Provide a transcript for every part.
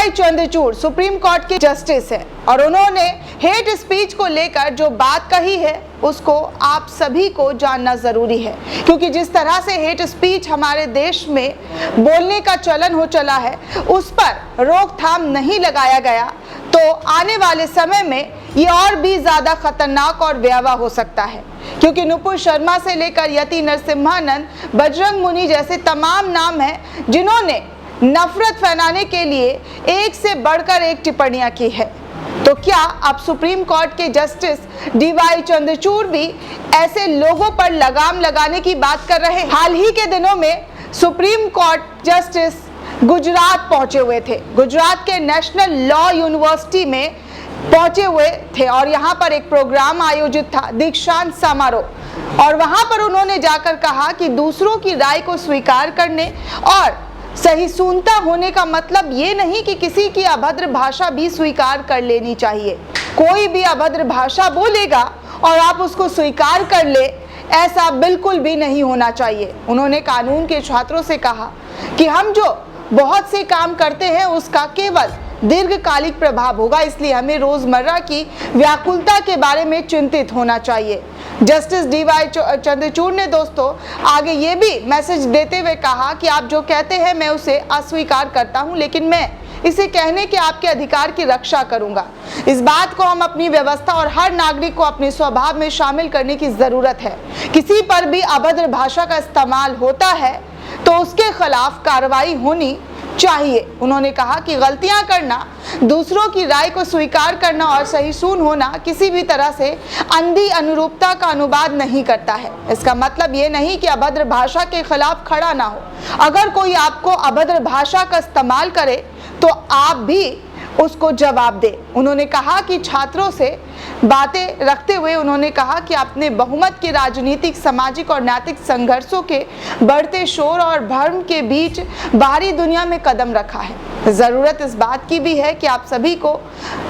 D Y Chandrachud supreme court के justice है और उन्होंने हेट स्पीच को लेकर जो बात कही है उसको आप सभी को जानना जरूरी है, क्योंकि जिस तरह से हेट स्पीच हमारे देश में बोलने का चलन हो चला है उस पर रोकथाम नहीं लगाया गया तो आने वाले समय में ये और भी ज्यादा खतरनाक और भयावह हो सकता है, क्योंकि नुपुर शर्मा से लेकर यति नरसिम्हानंद, बजरंग मुनि जैसे तमाम नाम हैं जिन्होंने नफरत फैलाने के लिए एक से बढ़कर एक टिप्पणियां की है। तो क्या अब सुप्रीम कोर्ट के जस्टिस डीवाई चंद्रचूड़ भी ऐसे लोगों पर लगाम लगाने की बात कर रहे हैं? हाल ही के दिनों में सुप्रीम कोर्ट जस्टिस गुजरात पहुंचे हुए थे, गुजरात के नेशनल लॉ यूनिवर्सिटी में पहुंचे हुए थे और यहां पर एक प्रोग्राम आयोजित था, दीक्षांत समारोह, और वहां पर उन्होंने जाकर कहा कि दूसरों की राय को स्वीकार करने और सहिष्णुता होने का मतलब ये नहीं कि किसी की अभद्र भाषा भी स्वीकार कर लेनी चाहिए। कोई भी अभद्र भाषा बोलेगा और आप उसको स्वीकार कर ले, ऐसा बिल्कुल भी नहीं होना चाहिए। उन्होंने कानून के छात्रों से कहा कि हम जो बहुत से काम करते हैं उसका केवल दीर्घकालिक प्रभाव होगा, इसलिए हमें रोजमर्रा की व्याकुलता के बारे में चिंतित होना चाहिए। जस्टिस डीवाई चंद्रचूड़ ने दोस्तों आगे ये भी मैसेज देते हुए कहा कि आप जो कहते हैं मैं उसे अस्वीकार करता हूं, लेकिन मैं इसे कहने के आपके अधिकार की रक्षा करूंगा। इस बात को हम अपनी व्यवस्था और हर नागरिक को अपने स्वभाव में शामिल करने की जरूरत है। किसी पर भी अभद्र भाषा का इस्तेमाल होता है तो उसके खिलाफ कार्रवाई होनी चाहिए। उन्होंने कहा कि गलतियां करना, दूसरों की राय को स्वीकार करना और सहिष्णु होना किसी भी तरह से अंधी अनुरूपता का अनुवाद नहीं करता है। इसका मतलब ये नहीं कि अभद्र भाषा के खिलाफ खड़ा ना हो। अगर कोई आपको अभद्र भाषा का इस्तेमाल करे तो आप भी उसको जवाब दे। उन्होंने कहा कि छात्रों से बातें रखते हुए उन्होंने कहा कि आपने बहुमत के राजनीतिक, सामाजिक और नैतिक संघर्षों के बढ़ते शोर और भ्रम के बीच बाहरी दुनिया में कदम रखा है। जरूरत इस बात की भी है कि आप सभी को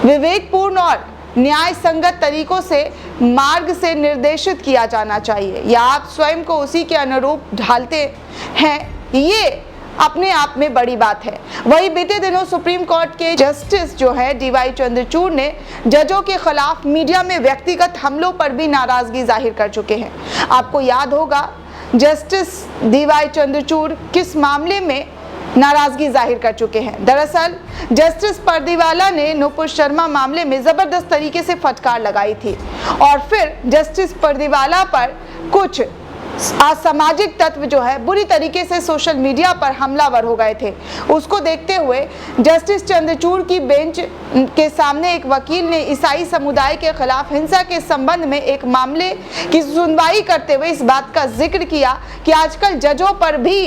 विवेकपूर्ण और न्याय संगत तरीकों से मार्ग से निर्देशित किया जाना चाहिए, या आप स्वयं को उसी के अनुरूप ढालते हैं, ये अपने आप में बड़ी बात है। वही बीते दिनों सुप्रीम कोर्ट के जस्टिस जो है डीवाई चंद्रचूड़ ने जजों के खिलाफ मीडिया में व्यक्तिगत हमलों पर भी नाराजगी जाहिर कर चुके हैं। आपको याद होगा जस्टिस डीवाई चंद्रचूड़ किस मामले में नाराजगी जाहिर कर चुके हैं। दरअसल जस्टिस परदीवाला ने नुपुर शर्मा मामले में जबरदस्त तरीके से फटकार लगाई थी और फिर जस्टिस परदीवाला पर कुछ असामाजिक तत्व जो है बुरी तरीके से सोशल मीडिया पर हमलावर हो गए थे। उसको देखते हुए जस्टिस चंद्रचूड़ की बेंच के सामने एक वकील ने ईसाई समुदाय के खिलाफ हिंसा के संबंध में एक मामले की सुनवाई करते हुए इस बात का जिक्र किया कि आजकल जजों पर भी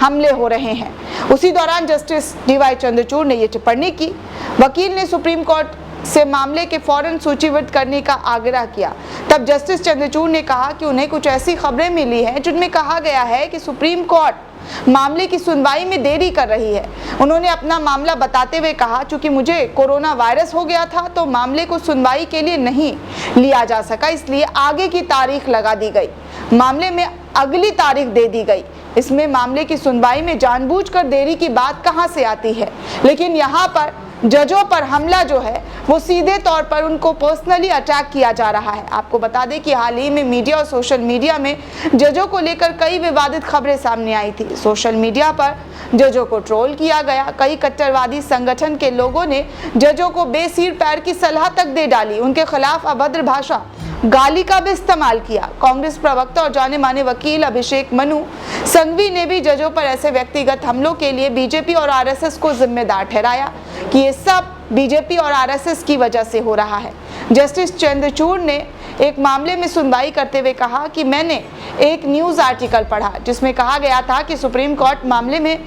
हमले हो रहे हैं। उसी दौरान जस्टिस डीवाई चंद्रचूड़ ने ये टिप्पणी की। वकील ने सुप्रीम कोर्ट से मामले के फौरन सूचीबद्ध करने का आग्रह किया। तब जस्टिस चंद्रचूड़ ने कहा कि उन्हें कुछ ऐसी खबरें मिली हैं जिनमें कहा गया है कि सुप्रीम कोर्ट मामले की सुनवाई में देरी कर रही है। उन्होंने अपना मामला बताते हुए कहा, चूंकि मुझे कोरोना वायरस हो गया था तो मामले को सुनवाई के लिए नहीं लिया जा सका, इसलिए आगे की तारीख लगा दी गई, मामले में अगली तारीख दे दी गई। इसमें मामले की सुनवाई में जानबूझकर देरी की बात कहां से आती है? लेकिन यहाँ पर जजों पर हमला जो है वो सीधे तौर पर उनको पर्सनली अटैक किया जा रहा है। आपको बता दें कि हाल ही में मीडिया और सोशल मीडिया में जजों को लेकर कई विवादित खबरें सामने आई थी। सोशल मीडिया पर जजों को ट्रोल किया गया। कई कट्टरवादी संगठन के लोगों ने जजों को बेसिर पैर की सलाह तक दे डाली, उनके खिलाफ अभद्र भाषा, गाली का भी इस्तेमाल किया। कांग्रेस प्रवक्ता और जाने माने वकील अभिषेक मनु संघवी ने भी जजों पर ऐसे व्यक्तिगत हमलों के लिए बीजेपी और आरएसएस को जिम्मेदार ठहराया कि ये सब बीजेपी और आरएसएस की वजह से हो रहा है। जस्टिस चंद्रचूड़ ने एक मामले में सुनवाई करते हुए कहा कि मैंने एक न्यूज आर्टिकल पढ़ा जिसमें कहा गया था कि सुप्रीम कोर्ट मामले में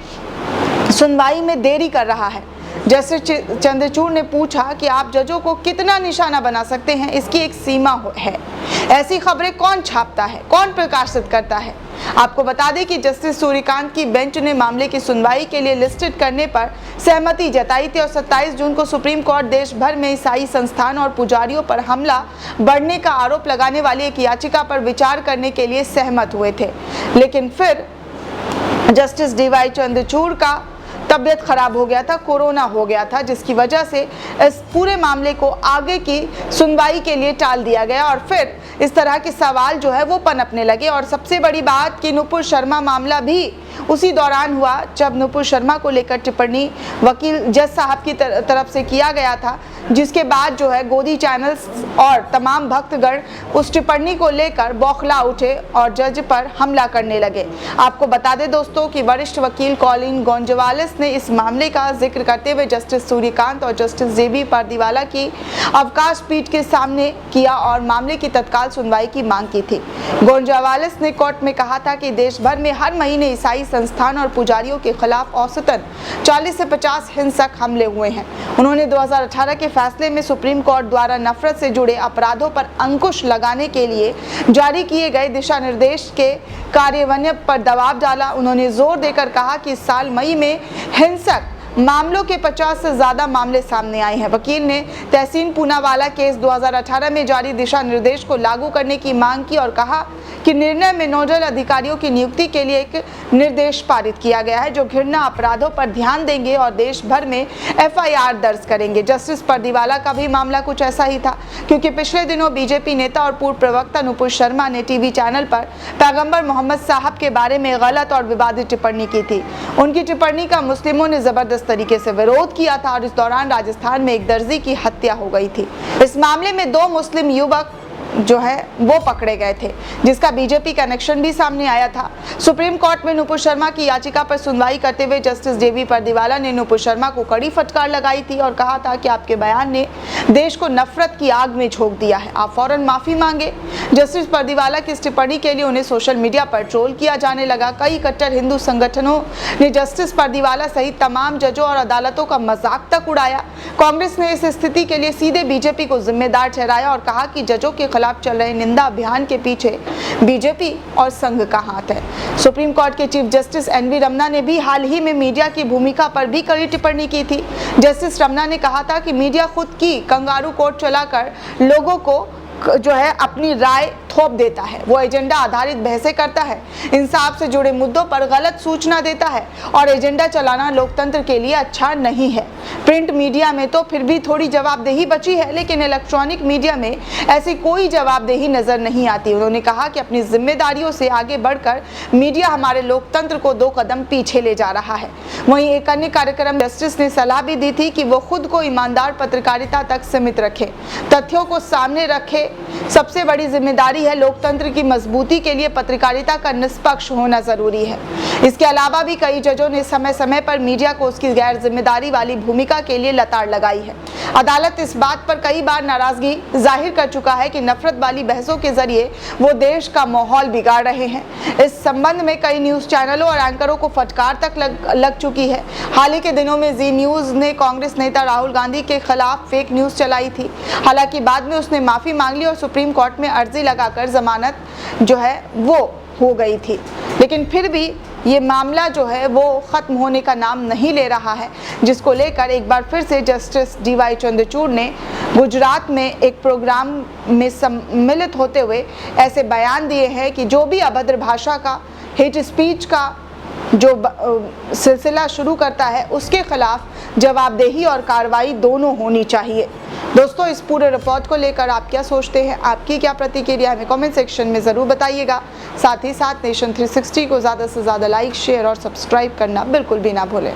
सुनवाई में देरी कर रहा है। जस्टिस चंद्रचूड़ ने पूछा कि आप जजों को कितना निशाना बना सकते हैं, इसकी एक सीमा है। ऐसी खबरें कौन छापता है, कौन प्रकाशित करता है? आपको बता दें कि जस्टिस सूर्यकांत की बेंच ने मामले की सुनवाई के लिए लिस्टेड करने पर सहमति जताई थी और 27 जून को सुप्रीम कोर्ट देश भर में ईसाई संस्थान और पुजारियों पर हमला बढ़ने का आरोप लगाने वाली एक याचिका पर विचार करने के लिए सहमत हुए थे। लेकिन फिर जस्टिस डीवाई चंद्रचूड़ का तबीयत खराब हो गया था, कोरोना हो गया था, जिसकी वजह से इस पूरे मामले को आगे की सुनवाई के लिए टाल दिया गया और फिर इस तरह के सवाल जो है वो पनपने लगे। और सबसे बड़ी बात कि नुपुर शर्मा मामला भी उसी दौरान हुआ जब नुपुर शर्मा को लेकर टिप्पणी वकील जज साहब की तरफ से किया गया था, जिसके बाद जो है गोदी चैनल्स और तमाम भक्तगण उस टिप्पणी को लेकर बौखला उठे और जज पर हमला करने लगे। आपको बता दें दोस्तों कि वरिष्ठ वकील कॉलिन गोंजालेस ने इस मामले का जिक्र करते हुए जस्टिस सूर्यकांत और जस्टिस जेबी पारदीवाला की अवकाश पीठ के सामने किया और मामले की तत्काल सुनवाई की मांग की थी। गोंजालेस ने कोर्ट में कहा था कि देश भर में हर महीने ईसाई संस्थान और पुजारियों के खिलाफ औसतन 40 से 50 हिंसक हमले हुए हैं। उन्होंने 2018 के फैसले में सुप्रीम कोर्ट द्वारा नफरत से जुड़े अपराधों पर अंकुश लगाने के लिए जारी किए गए दिशा निर्देश के कार्यान्वयन पर दबाव डाला। उन्होंने जोर देकर कहा कि इस साल मई में हिंसक मामलों के 50 से ज्यादा मामले सामने आए हैं। वकील ने तहसीन पूनावाला केस 2018 में जारी दिशा निर्देश को लागू करने की मांग की और कहा कि निर्णय में नोडल अधिकारियों की नियुक्ति के लिए एक निर्देश पारित किया गया है जो घृणा अपराधों पर ध्यान देंगे और देश भर में FIR दर्ज करेंगे। जस्टिस पारदीवाला का भी मामला कुछ ऐसा ही था, क्योंकि पिछले दिनों बीजेपी नेता और पूर्व प्रवक्ता नुपुर शर्मा ने टीवी चैनल पर पैगंबर मोहम्मद साहब के बारे में गलत और विवादित टिप्पणी की थी। उनकी टिप्पणी का मुस्लिमों ने जबरदस्त तरीके से विरोध किया था और इस दौरान राजस्थान में एक दर्जी की हत्या हो गई थी। इस मामले में 2 मुस्लिम युवक जो है वो पकड़े गए थे, जिसका बीजेपी कनेक्शन भी सामने आया था। सुप्रीम कोर्ट में नुपुर शर्मा की याचिका पर सुनवाई करते हुए जस्टिस जेबी पारदीवाला ने नुपुर शर्मा को कड़ी फटकार लगाई थी और कहा था कि आपके बयान ने देश को नफरत की आग में झोंक दिया है, आप फौरन माफी मांगे। जस्टिस पारदीवाला की इस टिप्पणी के लिए उन्हें सोशल मीडिया पर ट्रोल किया जाने लगा। कई कट्टर हिंदू संगठनों ने जस्टिस पारदीवाला सहित तमाम जजों और अदालतों का मजाक तक उड़ाया। कांग्रेस ने इस स्थिति के लिए सीधे बीजेपी को जिम्मेदार ठहराया और कहा कि जजों के खिलाफ चल रहे निंदा अभियान के पीछे बीजेपी और संघ का हाथ है। सुप्रीम कोर्ट के चीफ जस्टिस NV रमन्ना ने भी हाल ही में मीडिया की भूमिका पर भी कड़ी टिप्पणी की थी। जस्टिस रमन्ना ने कहा था कि मीडिया खुद की कंगारू कोर्ट चलाकर लोगों को जो है अपनी राय थोप देता है, वो एजेंडा आधारित बहसें करता है, इंसाफ से जुड़े मुद्दों पर गलत सूचना देता है और एजेंडा चलाना लोकतंत्र के लिए अच्छा नहीं है। प्रिंट मीडिया में तो फिर भी थोड़ी जवाबदेही बची है, लेकिन इलेक्ट्रॉनिक मीडिया में ऐसी कोई जवाबदेही नजर नहीं आती। उन्होंने कहा कि अपनी जिम्मेदारियों से आगे बढ़कर मीडिया हमारे लोकतंत्र को 2 कदम पीछे ले जा रहा है। वहीं एक अन्य कार्यक्रम जस्टिस ने सलाह भी दी थी कि वो खुद को ईमानदार पत्रकारिता तक सीमित रखे, तथ्यों को सामने रखे। सबसे बड़ी जिम्मेदारी है लोकतंत्र की मजबूती के लिए पत्रकारिता का निष्पक्ष होना जरूरी है। इसके अलावा भी कई जजों ने समय समय पर मीडिया को उसकी गैर जिम्मेदारी वाली भूमिका के लिए लताड़ लगाई है। अदालत इस बात पर कई बार नाराजगी जाहिर कर चुका है कि नफरत वाली बहसों के जरिए वो देश का माहौल बिगाड़ रहे हैं। इस संबंध में कई न्यूज चैनलों और एंकरों को फटकार तक लग चुकी है। हाल ही के दिनों में जी न्यूज ने कांग्रेस नेता राहुल गांधी के खिलाफ फेक न्यूज चलाई थी। हालांकि बाद में उसने माफी मांग ली और सुप्रीम कोर्ट में अर्जी लगाकर जमानत जो है वो हो गई थी, लेकिन फिर भी ये मामला जो है वो खत्म होने का नाम नहीं ले रहा है, जिसको लेकर एक बार फिर से जस्टिस DY चंद्रचूड़ ने गुजरात में एक प्रोग्राम में सम्मिलित होते हुए ऐसे बयान दिए हैं कि जो भी अभद्र भाषा का, हेट स्पीच का जो सिलसिला शुरू करता है उसके खिलाफ जवाबदेही और कार्रवाई दोनों होनी चाहिए। दोस्तों, इस पूरे रिपोर्ट को लेकर आप क्या सोचते हैं, आपकी क्या प्रतिक्रिया हमें कमेंट सेक्शन में ज़रूर बताइएगा। साथ ही साथ नेशन 360 को ज़्यादा से ज़्यादा लाइक, शेयर और सब्सक्राइब करना बिल्कुल भी ना भूलें।